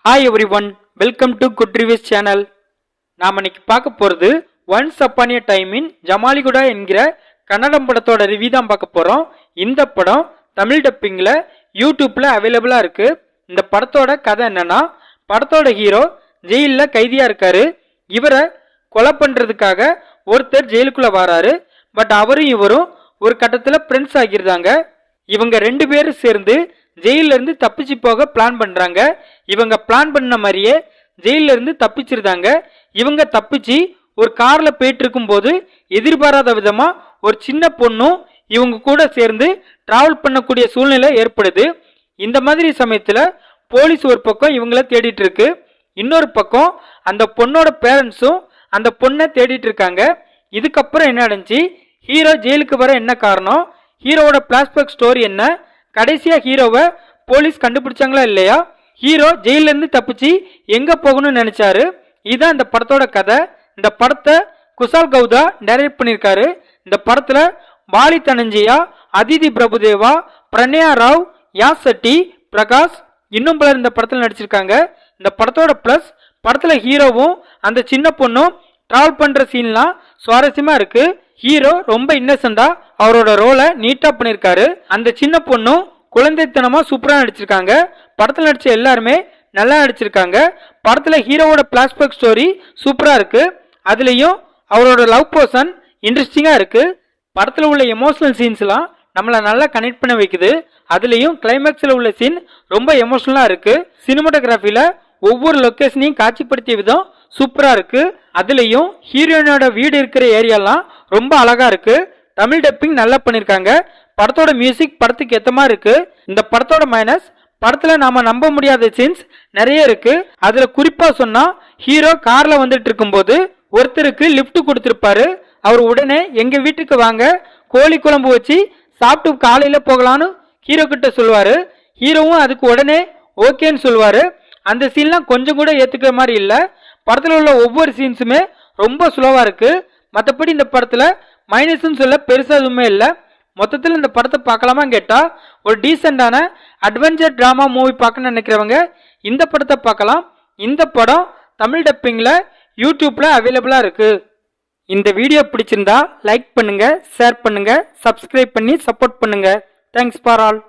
Hi everyone, welcome to good reviews channel. நாம் இன்னைக்கு பார்க்க போகிறது once upon a time in Jamaligudda என்கிற கன்னடம் படத்தோட ரிவ்யூ தான் பார்க்க போகிறோம். இந்த படம் தமிழ் டப்பிங்கில் யூடியூப்பில் அவைலபிளாக இருக்குது. இந்த படத்தோட கதை என்னன்னா, படத்தோட ஹீரோ ஜெயிலில் கைதியாக இருக்காரு. இவரை கொலை பண்ணுறதுக்காக ஒருத்தர் ஜெயிலுக்குள்ளே வராரு. பட் அவரும் இவரும் ஒரு கட்டத்தில் ஃப்ரெண்ட்ஸ் ஆகிருந்தாங்க. இவங்க ரெண்டு பேரும் சேர்ந்து ஜெயில இருந்து தப்பிச்சு போக பிளான் பண்றாங்க. இவங்க பிளான் பண்ண மாதிரியே ஜெயில இருந்து தப்பிச்சிருந்தாங்க. இவங்க தப்பிச்சு ஒரு கார்ல போயிட்டு இருக்கும் போது எதிர்பாராத விதமா ஒரு சின்ன பொண்ணும் இவங்க கூட சேர்ந்து டிராவல் பண்ணக்கூடிய சூழ்நிலை ஏற்படுது. இந்த மாதிரி சமயத்துல போலீஸ் ஒரு பக்கம் இவங்கள தேடிட்டு இருக்கு, இன்னொரு பக்கம் அந்த பொண்ணோட பேரண்ட்ஸும் அந்த பொண்ணை தேடிட்டு இருக்காங்க. இதுக்கப்புறம் என்ன நடந்துச்சு, ஹீரோ ஜெயிலுக்கு வர என்ன காரணம், ஹீரோவோட பிளாஷ்பேக் ஸ்டோரி என்ன, கடைசியா ஹீரோவை போலீஸ் கண்டுபிடிச்சாங்களா இல்லையா, ஹீரோ ஜெயில இருந்து தப்பிச்சு எங்க போகணும்னு நினைச்சாரு, இதுதான் இந்த படத்தோட கதை. இந்த படத்தை குஷால் கவுதா டைரக்ட் பண்ணியிருக்காரு. இந்த படத்துல பாலி தனஞ்சயா, அதிதி பிரபுதேவா, பிரணயா ராவ், யாஸ் செட்டி, பிரகாஷ் இன்னும் பலர் இந்த படத்துல நடிச்சிருக்காங்க. இந்த படத்தோட பிளஸ், படத்துல ஹீரோவும் அந்த சின்ன பொண்ணும் டிராவல் பண்ற சீன்லாம் சுவாரஸ்யமா இருக்கு. ஹீரோ ரொம்ப இன்னசென்டா அவரோட ரோலை நீட்டா பண்ணிருக்காரு. அந்த சின்ன பொண்ணும் குழந்தைத்தனமா சூப்பரா நடிச்சிருக்காங்க. படத்துல நடிச்ச எல்லாருமே நல்லா நடிச்சிருக்காங்க. படத்துல ஹீரோவோட பிளாஷ்பேக் ஸ்டோரி சூப்பரா இருக்கு. அதுலயும் அவரோட லவ் போர்ஷன் இன்ட்ரெஸ்டிங்கா இருக்கு. படத்துல உள்ள எமோஷனல் சீன்ஸ்லாம் நம்மளை நல்லா கனெக்ட் பண்ண வைக்குது. அதுலயும் கிளைமேக்ஸ்ல உள்ள சீன் ரொம்ப எமோஷனலா இருக்கு. சினிமாட்டோகிராஃபில ஒவ்வொரு லொகேஷனையும் காட்சிப்படுத்திய விதம் சூப்பரா இருக்கு. அதுலயும் ஹீரோயினோட வீடு இருக்கிற ஏரியாலாம் ரொம்ப அழகா இருக்கு. தமிழ் டப்பிங் நல்லா பண்ணிருக்காங்க. படத்தோட மியூசிக் படத்துக்கு ஏத்த மாதிரி இருக்கு. இந்த படத்தோட மைனஸ், படத்துல நாம நம்ப முடியாத சீன்ஸ் நிறைய இருக்கு. அதுல குறிப்பா சொன்னா, ஹீரோ கார்ல வந்துட்டு இருக்கும் போது ஒருத்தருக்கு லிப்ட் கொடுத்திருப்பாரு. அவர் உடனே எங்க வீட்டுக்கு வாங்க, கோழி குழம்பு வச்சு சாப்பிட்டு காலையில போகலான்னு ஹீரோ கிட்ட சொல்லுவாரு. ஹீரோவும் அதுக்கு உடனே ஓகேன்னு சொல்லுவாரு. அந்த சீன்லாம் கொஞ்சம் கூட ஏத்துக்கிற மாதிரி இல்ல. படத்துல உள்ள ஒவ்வொரு சீன்ஸுமே ரொம்ப ஸ்லோவா இருக்கு. மற்றபடி இந்த படத்துல மைனஸ்ன்னு சொல்ல பெருசா எதுவுமே இல்லை. மொத்தத்தில் இந்த படத்தை பார்க்கலாமா கேட்டா, ஒரு டீசெண்டான அட்வென்ச்சர் டிராமா மூவி பார்க்கணும்னு நினைக்கிறவங்க இந்த படத்தை பார்க்கலாம். இந்த படம் தமிழ் டப்பிங்ல யூடியூப்ல அவைலபிளா இருக்கு. இந்த வீடியோ பிடிச்சிருந்தா லைக் பண்ணுங்க, ஷேர் பண்ணுங்க, சப்ஸ்கிரைப் பண்ணி சப்போர்ட் பண்ணுங்க. Thanks for all.